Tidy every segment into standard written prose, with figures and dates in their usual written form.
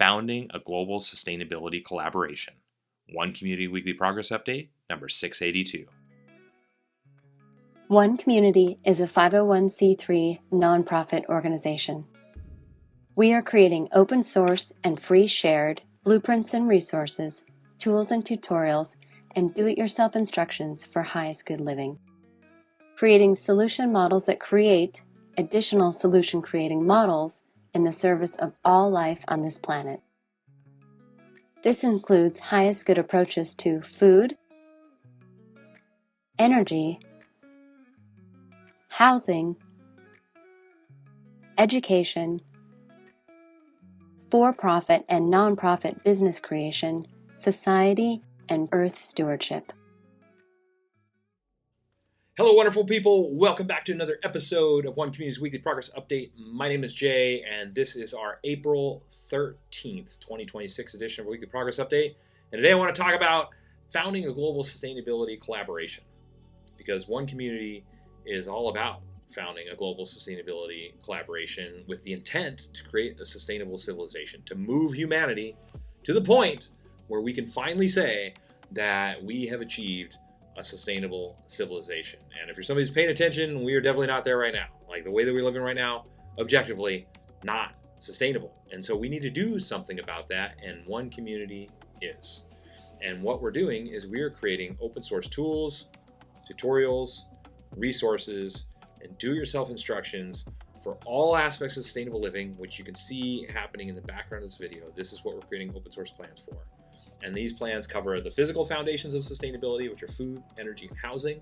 Founding a Global Sustainability Collaboration. One Community Weekly Progress Update, number 682. One Community is a 501c3 nonprofit organization. We are creating open source and free shared blueprints and resources, tools and tutorials, and do-it-yourself instructions for highest good living. Creating solution models that create additional solution creating models in the service of all life on this planet. This includes highest good approaches to food, energy, housing, education, for-profit and nonprofit business creation, society, and earth stewardship. Hello, wonderful people. Welcome back to another episode of One Community's Weekly Progress Update. My name is Jay, and this is our April 13th, 2026 edition of Weekly Progress Update. And today I want to talk about founding a global sustainability collaboration, because One Community is all about founding a global sustainability collaboration with the intent to create a sustainable civilization, to move humanity to the point where we can finally say that we have achieved a sustainable civilization. And if you're somebody who's paying attention, we are definitely not there right now. Like the way that we're living right now, objectively, not sustainable. And so we need to do something about that, and One Community is. And what we're doing is we are creating open source tools, tutorials, resources, and do-it-yourself instructions for all aspects of sustainable living, which you can see happening in the background of this video. This is what we're creating open source plans for. And these plans cover the physical foundations of sustainability, which are food, energy, and housing.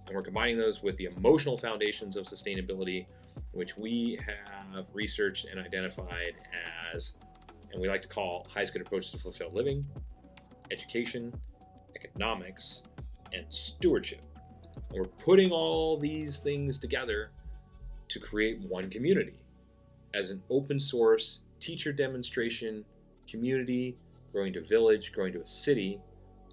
And we're combining those with the emotional foundations of sustainability, which we have researched and identified as, and we like to call, highest good approaches to fulfilled living, education, economics, and stewardship. And we're putting all these things together to create One Community as an open source teacher demonstration community, growing to a village, growing to a city,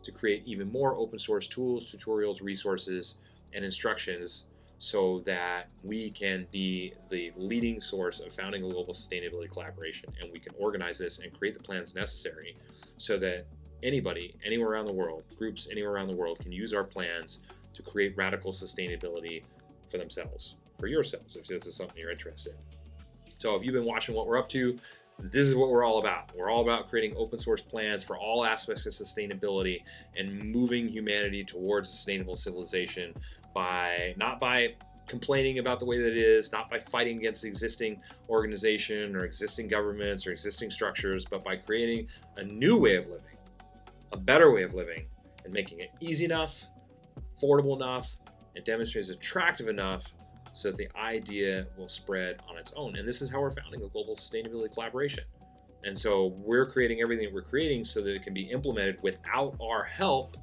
to create even more open source tools, tutorials, resources, and instructions so that we can be the leading source of founding a global sustainability collaboration, and we can organize this and create the plans necessary so that anybody, anywhere around the world, groups anywhere around the world can use our plans to create radical sustainability for themselves, for yourselves, if this is something you're interested in. So if you've been watching what we're up to, this is what we're all about. We're all about creating open source plans for all aspects of sustainability and moving humanity towards a sustainable civilization not by complaining about the way that it is, not by fighting against existing organization or existing governments or existing structures, but by creating a new way of living, a better way of living, and making it easy enough, affordable enough, and demonstrated as attractive enough so that the idea will spread on its own. And this is how we're founding a global sustainability collaboration. And so we're creating everything that we're creating so that it can be implemented without our help.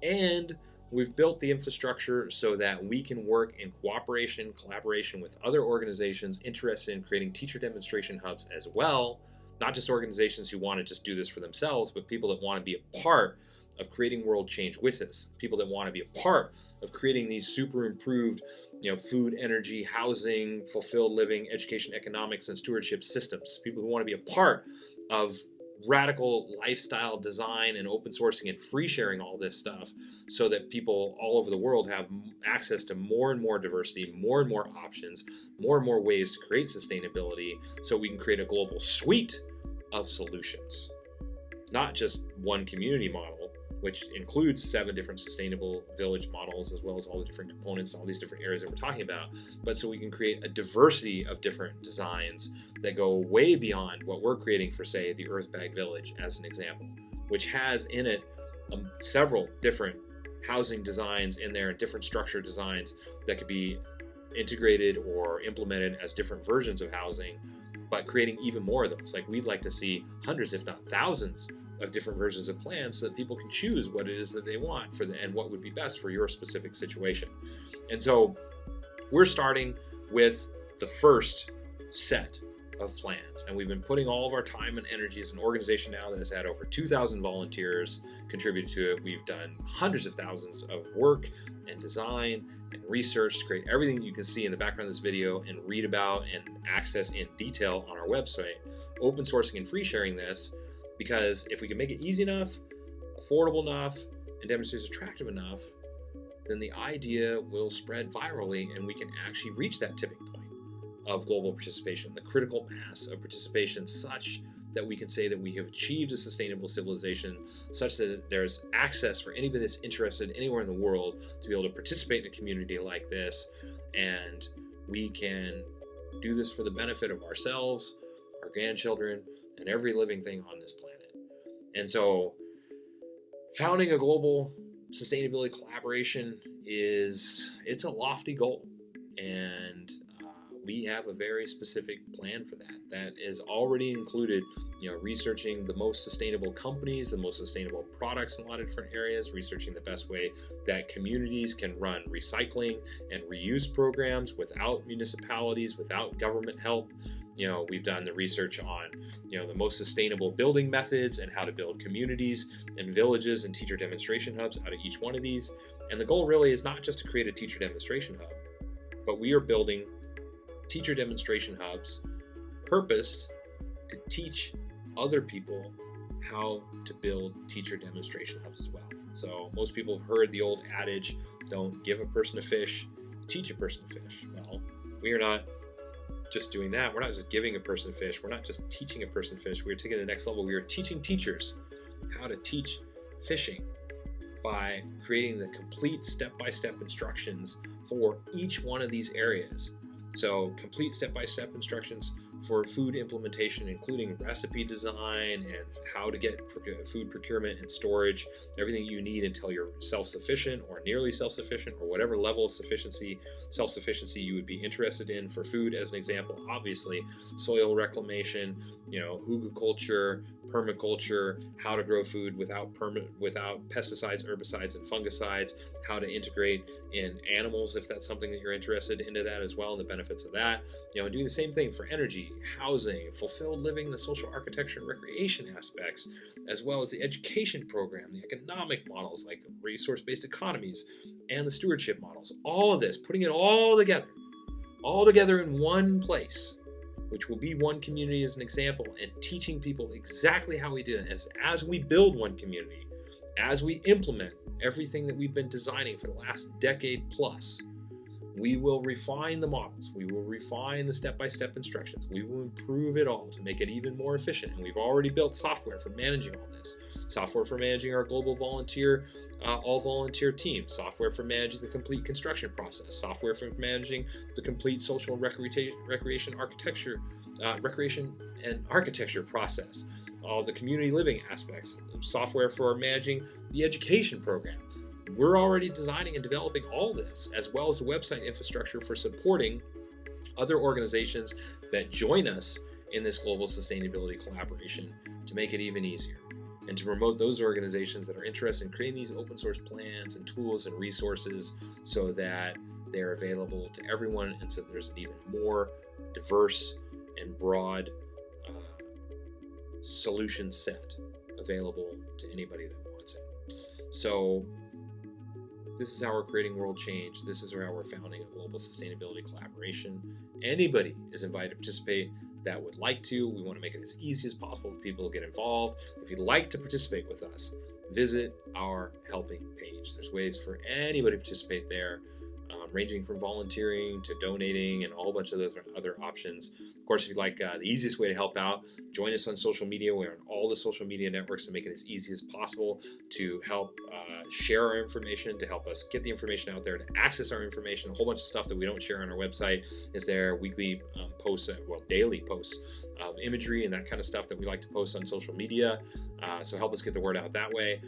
And we've built the infrastructure so that we can work in cooperation, collaboration with other organizations interested in creating teacher demonstration hubs as well. Not just organizations who want to just do this for themselves, but people that want to be a part of creating world change with us. People that want to be a part of creating these super improved, food, energy, housing, fulfilled living, education, economics, and stewardship systems. People who want to be a part of radical lifestyle design and open sourcing and free sharing all this stuff so that people all over the world have access to more and more diversity, more and more options, more and more ways to create sustainability so we can create a global suite of solutions. Not just one community model, which includes 7 different sustainable village models, as well as all the different components and all these different areas that we're talking about, but so we can create a diversity of different designs that go way beyond what we're creating for, say, the Earth Bag Village, as an example, which has in it several different housing designs in there, different structure designs that could be integrated or implemented as different versions of housing, but creating even more of those. Like, we'd like to see hundreds, if not thousands, of different versions of plans so that people can choose what it is that they want and what would be best for your specific situation. And so we're starting with the first set of plans, and we've been putting all of our time and energy as an organization now that has had over 2,000 volunteers contributed to it. We've done hundreds of thousands of work and design and research to create everything you can see in the background of this video and read about and access in detail on our website. open sourcing and free sharing this, because if we can make it easy enough, affordable enough, and demonstrate it's attractive enough, then the idea will spread virally and we can actually reach that tipping point of global participation, the critical mass of participation, such that we can say that we have achieved a sustainable civilization, such that there's access for anybody that's interested anywhere in the world to be able to participate in a community like this. And we can do this for the benefit of ourselves, our grandchildren, and every living thing on this planet. And so founding a global sustainability collaboration it's a lofty goal. And we have a very specific plan for that. That is already included, researching the most sustainable companies, the most sustainable products in a lot of different areas, researching the best way that communities can run recycling and reuse programs without municipalities, without government help. We've done the research on, the most sustainable building methods and how to build communities and villages and teacher demonstration hubs out of each one of these. And the goal really is not just to create a teacher demonstration hub, but we are building teacher demonstration hubs purposed to teach other people how to build teacher demonstration hubs as well. So most people have heard the old adage, don't give a person a fish, teach a person to fish. Well, we are not just doing that. We're not just giving a person a fish. We're not just teaching a person to fish. We're taking it to the next level. We are teaching teachers how to teach fishing by creating the complete step-by-step instructions for each one of these areas. So complete step-by-step instructions for food implementation, including recipe design and how to get food procurement and storage, everything you need until you're self-sufficient or nearly self-sufficient, or whatever level of self-sufficiency you would be interested in for food. As an example, obviously, soil reclamation, hugelkultur, permaculture, how to grow food without pesticides, herbicides, and fungicides, how to integrate in animals if that's something that you're interested into that as well, and the benefits of that. And doing the same thing for energy, housing, fulfilled living, the social architecture and recreation aspects, as well as the education program, the economic models like resource-based economies, and the stewardship models. All of this, putting it all together in one place, which will be one community as an example, and teaching people exactly how we do it. As we build one community, as we implement everything that we've been designing for the last decade plus, we will refine the models, we will refine the step-by-step instructions, we will improve it all to make it even more efficient. And we've already built software for managing all this, software for managing our global volunteer, all volunteer teams, software for managing the complete construction process, software for managing the complete social and recreation and architecture process, all the community living aspects, software for managing the education program. We're already designing and developing all this, as well as the website infrastructure for supporting other organizations that join us in this global sustainability collaboration to make it even easier, and to promote those organizations that are interested in creating these open source plans and tools and resources so that they're available to everyone, and so there's an even more diverse and broad solution set available to anybody that wants it. So this is how we're creating world change. This is how we're founding a global sustainability collaboration. Anybody is invited to participate that would like to. We want to make it as easy as possible for people to get involved. If you'd like to participate with us, visit our helping page. There's ways for anybody to participate there, ranging from volunteering to donating and a whole bunch of other options. Of course, if you'd like the easiest way to help out, join us on social media. We're on all the social media networks to make it as easy as possible to help share our information, to help us get the information out there, to access our information. A whole bunch of stuff that we don't share on our website is there. Weekly posts, daily posts of imagery and that kind of stuff that we like to post on social media. So help us get the word out that way.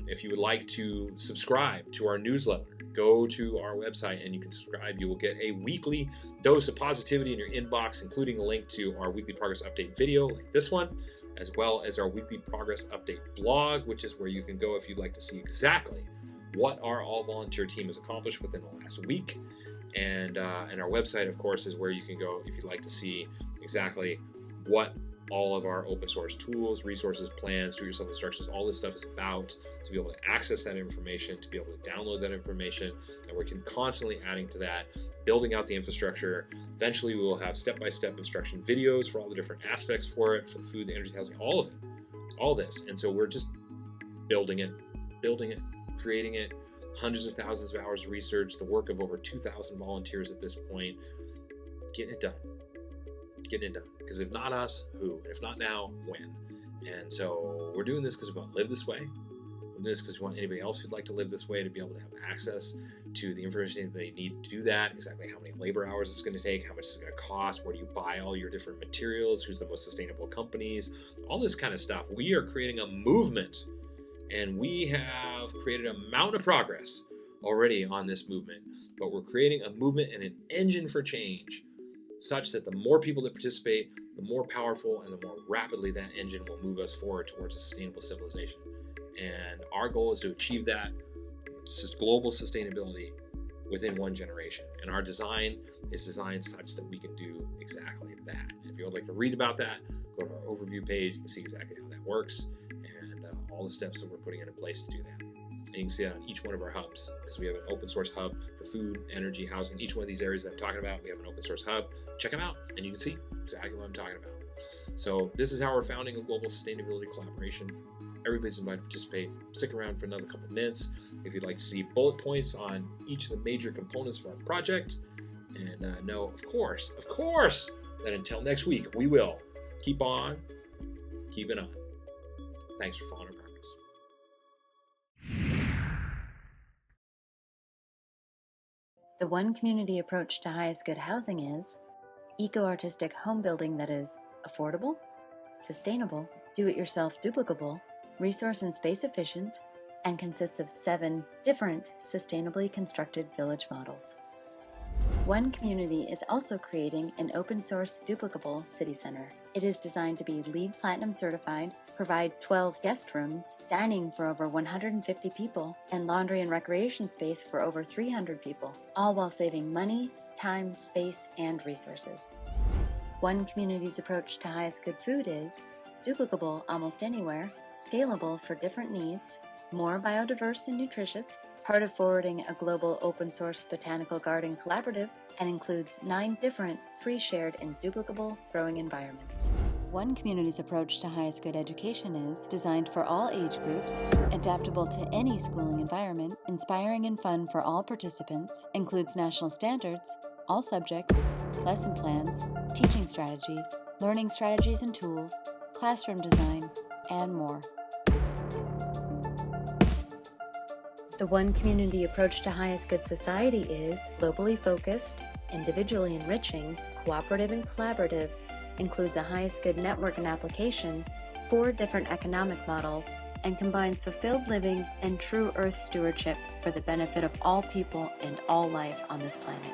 If you would like to subscribe to our newsletter, go to our website and you can subscribe. You will get a weekly dose of positivity in your inbox, including a link to our weekly progress update video like this one, as well as our weekly progress update blog, which is where you can go if you'd like to see exactly what our all-volunteer team has accomplished within the last week. And our website, of course, is where you can go if you'd like to see exactly what all of our open source tools, resources, plans, do-it-yourself instructions, all this stuff is about to be able to access that information, to be able to download that information, and we're constantly adding to that, building out the infrastructure. Eventually, we will have step-by-step instruction videos for all the different aspects for it, for the food, the energy, housing, all of it, all this. And so we're just building it, creating it, hundreds of thousands of hours of research, the work of over 2,000 volunteers at this point, getting it done. Because if not us, who? If not now, when? And so we're doing this because we want to live this way. We're doing this because we want anybody else who'd like to live this way to be able to have access to the information that they need to do that, exactly how many labor hours it's going to take, how much it's going to cost, where do you buy all your different materials, who's the most sustainable companies, all this kind of stuff. We are creating a movement, and we have created a mountain of progress already on this movement, but we're creating a movement and an engine for change, such that the more people that participate, the more powerful and the more rapidly that engine will move us forward towards a sustainable civilization. And our goal is to achieve that global sustainability within one generation. And our design is designed such that we can do exactly that. And if you would like to read about that, go to our overview page. You can see exactly how that works and all the steps that we're putting into place to do that. And you can see that on each one of our hubs, because we have an open source hub for food, energy, housing. Each one of these areas that I'm talking about, we have an open source hub. Check them out, and you can see exactly what I'm talking about. So this is how we're founding a global sustainability collaboration. Everybody's invited to participate. Stick around for another couple of minutes if you'd like to see bullet points on each of the major components for our project. And know, of course, that until next week, we will keep on keeping on. Thanks for following our progress. The one community approach to highest good housing is eco-artistic home building that is affordable, sustainable, do-it-yourself duplicable, resource and space efficient, and consists of 7 different sustainably constructed village models. One Community is also creating an open-source duplicable city center. It is designed to be LEED Platinum certified, provide 12 guest rooms, dining for over 150 people, and laundry and recreation space for over 300 people, all while saving money, time, space, and resources. One Community's approach to highest good food is duplicable almost anywhere, scalable for different needs, more biodiverse and nutritious, part of forwarding a global open-source botanical garden collaborative, and includes 9 different free shared and duplicable growing environments. One Community's approach to highest good education is designed for all age groups, adaptable to any schooling environment, inspiring and fun for all participants, includes national standards, all subjects, lesson plans, teaching strategies, learning strategies and tools, classroom design, and more. The One Community approach to highest good society is globally focused, individually enriching, cooperative and collaborative, includes a highest good network and application, 4 different economic models, and combines fulfilled living and true earth stewardship for the benefit of all people and all life on this planet.